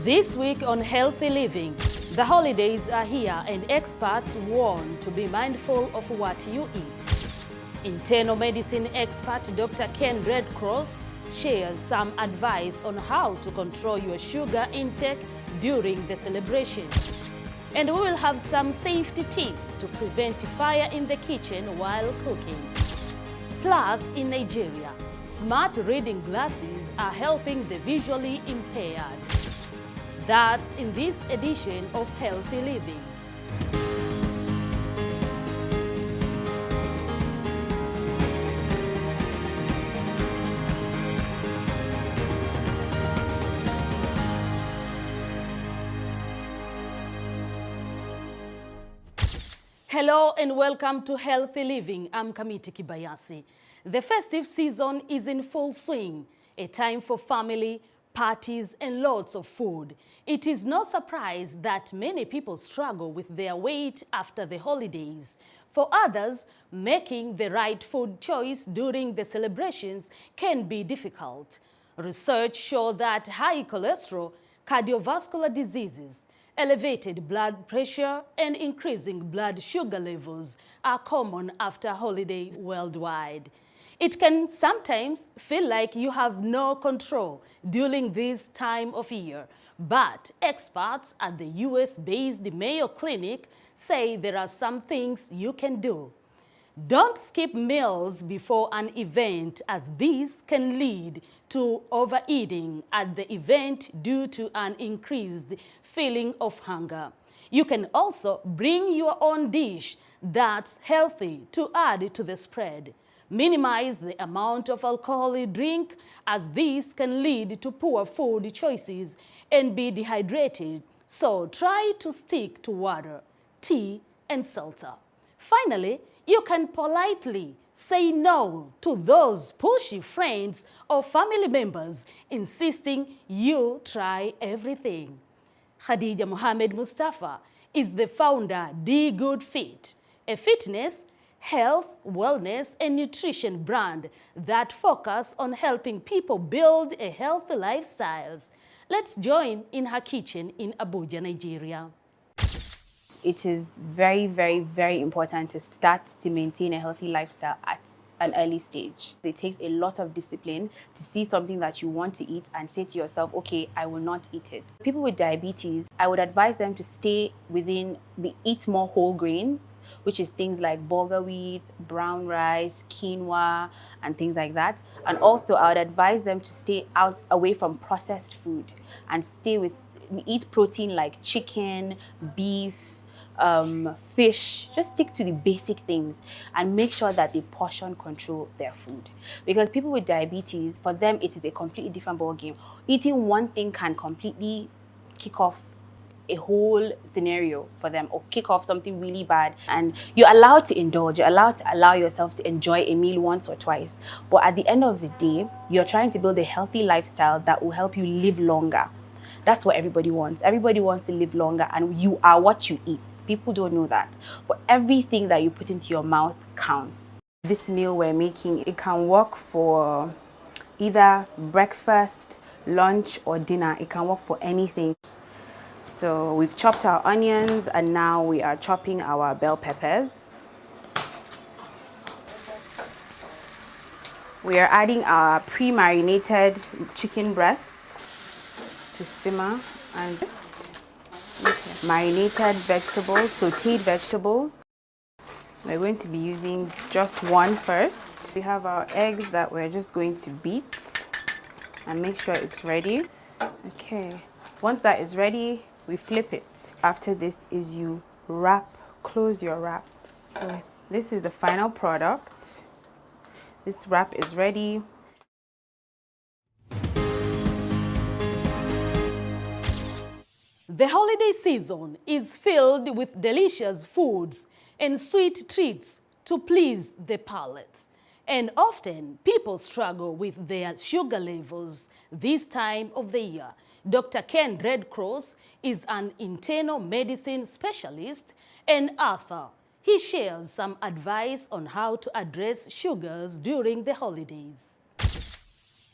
This week on Healthy Living, the holidays are here and experts warn to be mindful of what you eat. Internal medicine expert Dr. Ken Redcross shares some advice on how to control your sugar intake during the celebration. And we will have some safety tips to prevent fire in the kitchen while cooking. Plus, in Nigeria, smart reading glasses are helping the visually impaired. That's in this edition of Healthy Living. Hello and welcome to Healthy Living. I'm Kamiti Kibayasi. The festive season is in full swing, a time for family, parties, and lots of food. It is no surprise that many people struggle with their weight after the holidays. For others, making the right food choice during the celebrations can be difficult. Research shows that high cholesterol, cardiovascular diseases, elevated blood pressure, and increasing blood sugar levels are common after holidays worldwide. It can sometimes feel like you have no control during this time of year, but experts at the US-based Mayo Clinic say there are some things you can do. Don't skip meals before an event, as these can lead to overeating at the event due to an increased feeling of hunger. You can also bring your own dish that's healthy to add to the spread. Minimize the amount of alcohol you drink, as these can lead to poor food choices and be dehydrated. So try to stick to water, tea, and seltzer. Finally, you can politely say no to those pushy friends or family members insisting you try everything. Khadija Mohammed Mustafa is the founder D Good Fit, a fitness, health, wellness, and nutrition brand that focus on helping people build a healthy lifestyles. Let's join in her kitchen in Abuja, Nigeria. It is very, very, very important to start to maintain a healthy lifestyle at an early stage. It takes a lot of discipline to see something that you want to eat and say to yourself, okay, I will not eat it. People with diabetes, I would advise them to eat more whole grains, which is things like bulgur wheat, brown rice, quinoa, and things like that. And also, I would advise them to stay away from processed food and eat protein like chicken, beef, fish. Just stick to the basic things and make sure that they portion control their food. Because people with diabetes, for them, it is a completely different ballgame. Eating one thing can completely kick off a whole scenario for them, or kick off something really bad. And you're allowed to indulge, you're allowed to allow yourself to enjoy a meal once or twice, but at the end of the day, you're trying to build a healthy lifestyle that will help you live longer. That's what everybody wants. Everybody wants to live longer, and you are what you eat. People don't know that, but everything that you put into your mouth counts. This meal we're making, it can work for either breakfast, lunch, or dinner. It can work for anything. So we've chopped our onions and now we are chopping our bell peppers. We are adding our pre-marinated chicken breasts to simmer, and just marinated vegetables, sauteed vegetables. We're going to be using just one first. We have our eggs that we're just going to beat and make sure it's ready. Okay, once that is ready, we flip it. After this is you close your wrap. So this is the final product. This wrap is ready. The holiday season is filled with delicious foods and sweet treats to please the palate. And often people struggle with their sugar levels this time of the year. Dr. Ken Redcross is an internal medicine specialist and author. He shares some advice on how to address sugars during the holidays.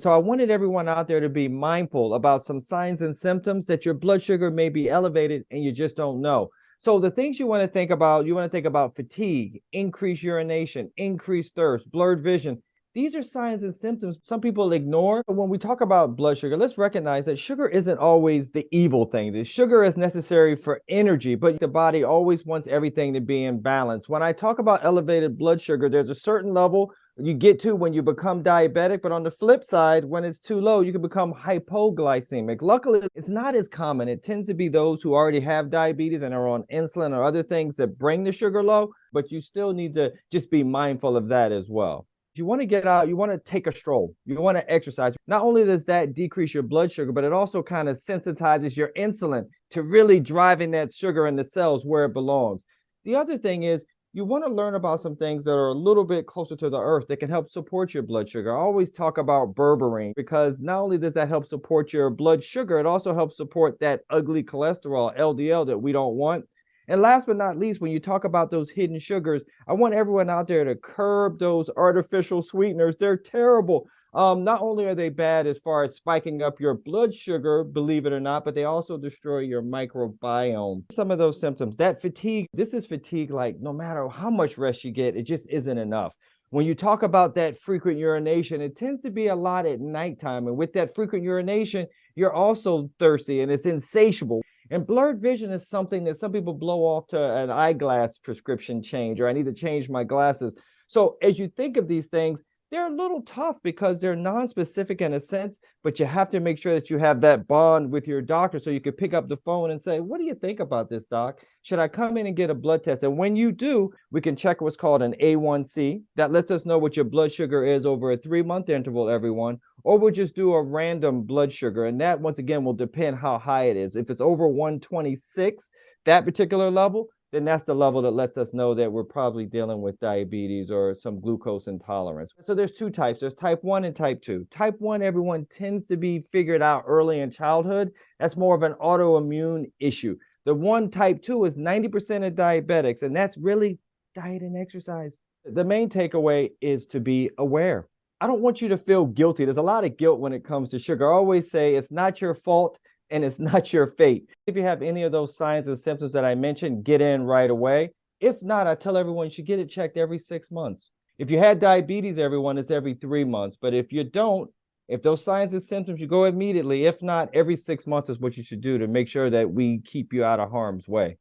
So I wanted everyone out there to be mindful about some signs and symptoms that your blood sugar may be elevated and you just don't know. So the things you want to think about, fatigue, increased urination, increased thirst, blurred vision. These are signs and symptoms some people ignore. When we talk about blood sugar, let's recognize that sugar isn't always the evil thing. The sugar is necessary for energy, but the body always wants everything to be in balance. When I talk about elevated blood sugar, there's a certain level you get to when you become diabetic, but on the flip side, when it's too low, you can become hypoglycemic. Luckily, it's not as common. It tends to be those who already have diabetes and are on insulin or other things that bring the sugar low, but you still need to just be mindful of that as well. You want to get out, you want to take a stroll, you want to exercise. Not only does that decrease your blood sugar, but it also kind of sensitizes your insulin to really driving that sugar in the cells where it belongs. The other thing is, you want to learn about some things that are a little bit closer to the earth that can help support your blood sugar. I always talk about berberine because not only does that help support your blood sugar, it also helps support that ugly cholesterol, LDL, that we don't want. And last but not least, when you talk about those hidden sugars, I want everyone out there to curb those artificial sweeteners. They're terrible. Not only are they bad as far as spiking up your blood sugar, believe it or not, but they also destroy your microbiome. Some of those symptoms, that fatigue, this is fatigue like no matter how much rest you get, it just isn't enough. When you talk about that frequent urination, it tends to be a lot at nighttime. And with that frequent urination, you're also thirsty and it's insatiable. And blurred vision is something that some people blow off to an eyeglass prescription change, or I need to change my glasses. So as you think of these things, they're a little tough because they're non-specific in a sense, but you have to make sure that you have that bond with your doctor so you can pick up the phone and say, what do you think about this, doc? Should I come in and get a blood test? And when you do, we can check what's called an A1C. That lets us know what your blood sugar is over a 3-month interval, everyone. Or we'll just do a random blood sugar. And that, once again, will depend how high it is. If it's over 126, that particular level, then that's the level that lets us know that we're probably dealing with diabetes or some glucose intolerance. So there's two types. There's type 1 and type 2. Type 1, everyone tends to be figured out early in childhood. That's more of an autoimmune issue. The one type 2 is 90% of diabetics, and that's really diet and exercise. The main takeaway is to be aware. I don't want you to feel guilty. There's a lot of guilt when it comes to sugar. I always say it's not your fault and it's not your fate. If you have any of those signs and symptoms that I mentioned, get in right away. If not, I tell everyone you should get it checked every 6 months. If you had diabetes, everyone, it's every 3 months. But if you don't, if those signs and symptoms, you go immediately. If not, every 6 months is what you should do to make sure that we keep you out of harm's way.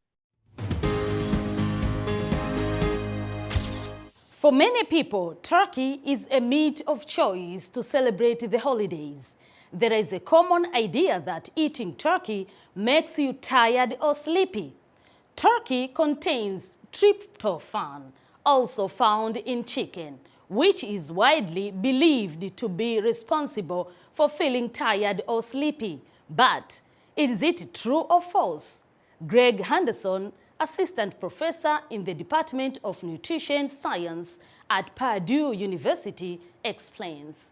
For many people, turkey is a meat of choice to celebrate the holidays. There is a common idea that eating turkey makes you tired or sleepy. Turkey contains tryptophan, also found in chicken, which is widely believed to be responsible for feeling tired or sleepy. But is it true or false? Greg Henderson, assistant professor in the Department of Nutrition Science at Purdue University, explains.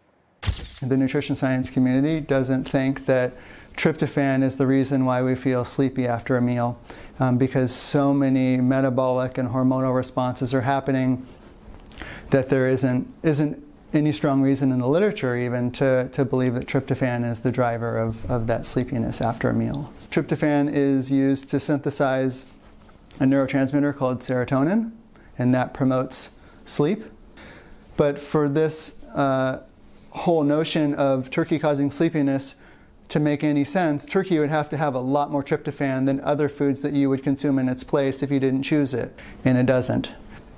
The nutrition science community doesn't think that tryptophan is the reason why we feel sleepy after a meal, because so many metabolic and hormonal responses are happening that there isn't any strong reason in the literature even to believe that tryptophan is the driver of that sleepiness after a meal. Tryptophan is used to synthesize a neurotransmitter called serotonin, and that promotes sleep. But for this whole notion of turkey causing sleepiness to make any sense, turkey would have to have a lot more tryptophan than other foods that you would consume in its place if you didn't choose it, and it doesn't.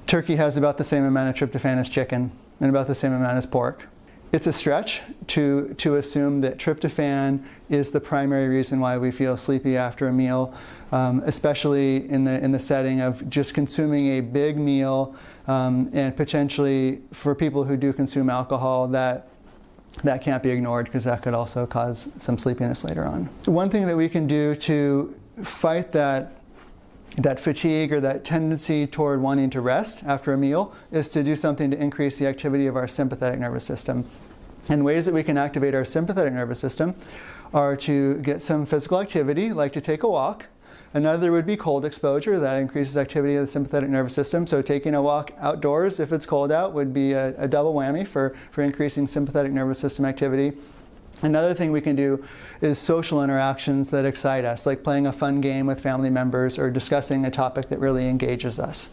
Turkey has about the same amount of tryptophan as chicken and about the same amount as pork. It's a stretch to assume that tryptophan is the primary reason why we feel sleepy after a meal, especially in the setting of just consuming a big meal, and potentially for people who do consume alcohol, that can't be ignored because that could also cause some sleepiness later on. One thing that we can do to fight that fatigue or that tendency toward wanting to rest after a meal is to do something to increase the activity of our sympathetic nervous system. And ways that we can activate our sympathetic nervous system are to get some physical activity, like to take a walk, Another would be cold exposure. That increases activity of the sympathetic nervous system. So taking a walk outdoors if it's cold out would be a double whammy for increasing sympathetic nervous system activity. Another thing we can do is social interactions that excite us, like playing a fun game with family members or discussing a topic that really engages us.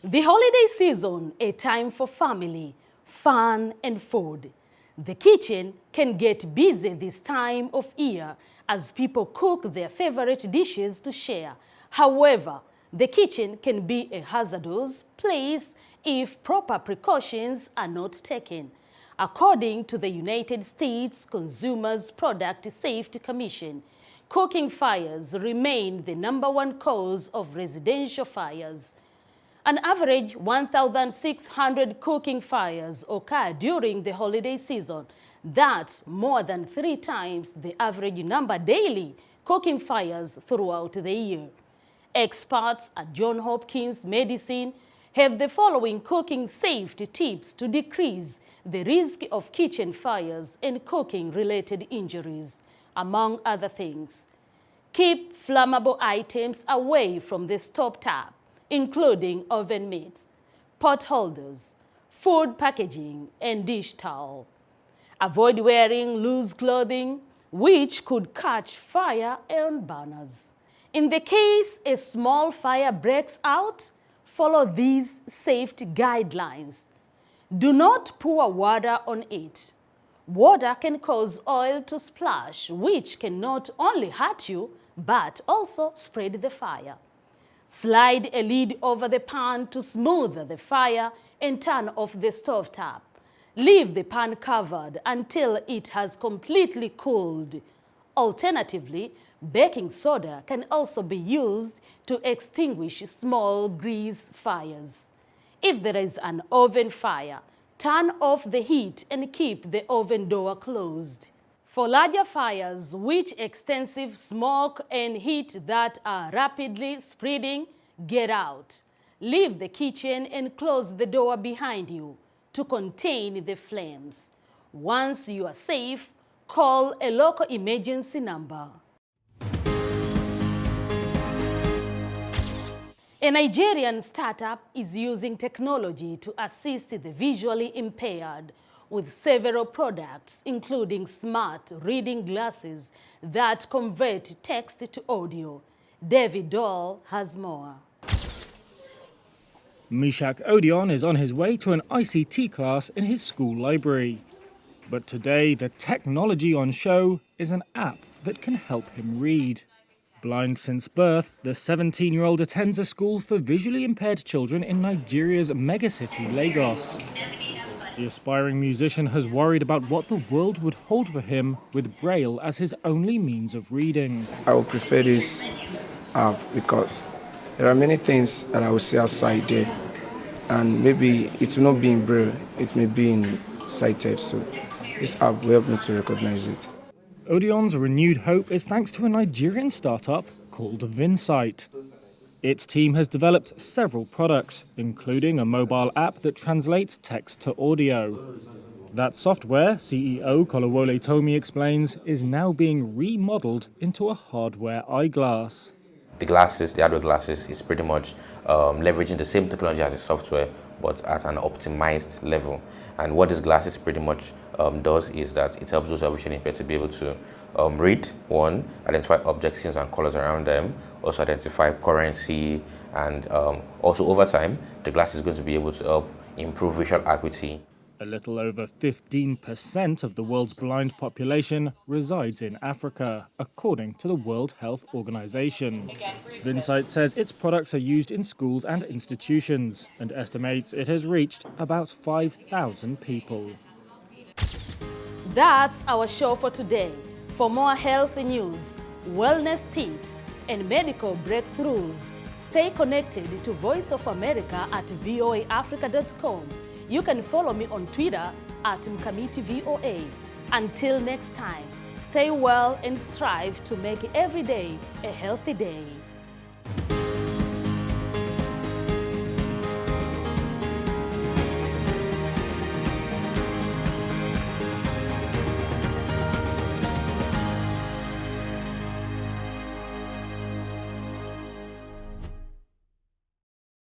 The holiday season, a time for family, fun and food. The kitchen can get busy this time of year as people cook their favorite dishes to share. However, the kitchen can be a hazardous place if proper precautions are not taken. According to the United States Consumers Product Safety Commission, cooking fires remain the #1 cause of residential fires. An average 1,600 cooking fires occur during the holiday season. That's more than 3 times the average number daily cooking fires throughout the year. Experts at Johns Hopkins Medicine have the following cooking safety tips to decrease the risk of kitchen fires and cooking-related injuries, among other things. Keep flammable items away from the stovetop, including oven mitts, pot holders, food packaging, and dish towel. Avoid wearing loose clothing, which could catch fire on burners. In the case a small fire breaks out, follow these safety guidelines. Do not pour water on it. Water can cause oil to splash, which can not only hurt you, but also spread the fire. Slide a lid over the pan to smooth the fire and turn off the stovetop. Leave the pan covered until it has completely cooled. Alternatively, baking soda can also be used to extinguish small grease fires. If there is an oven fire, turn off the heat and keep the oven door closed. For larger fires with extensive smoke and heat that are rapidly spreading, get out. Leave the kitchen and close the door behind you to contain the flames. Once you are safe, call a local emergency number. A Nigerian startup is using technology to assist the visually impaired with several products, including smart reading glasses that convert text to audio. David Doll has more. Mishak Odion is on his way to an ICT class in his school library. But today, the technology on show is an app that can help him read. Blind since birth, the 17-year-old attends a school for visually impaired children in Nigeria's megacity, Lagos. The aspiring musician has worried about what the world would hold for him with Braille as his only means of reading. I would prefer this app because there are many things that I will see outside there, and maybe it will not be in Braille, it may be in sighted, so this app will help me to recognize it. Odion's renewed hope is thanks to a Nigerian startup called Vinsight. Its team has developed several products, including a mobile app that translates text to audio. That software, CEO Kolowole Tomi explains, is now being remodeled into a hardware eyeglass. The hardware glasses, is pretty much leveraging the same technology as the software, but at an optimized level. And what this glasses pretty much does is that it helps those who are visually impaired to be able to read, one, identify objects, scenes, and colors around them, also identify currency, and also over time, the glass is going to be able to help improve visual acuity. A little over 15% of the world's blind population resides in Africa, according to the World Health Organization. Vinsight says its products are used in schools and institutions and estimates it has reached about 5,000 people. That's our show for today. For more health news, wellness tips, and medical breakthroughs, stay connected to Voice of America at voaafrica.com. You can follow me on Twitter at MkamitiVOA. Until next time, stay well and strive to make every day a healthy day.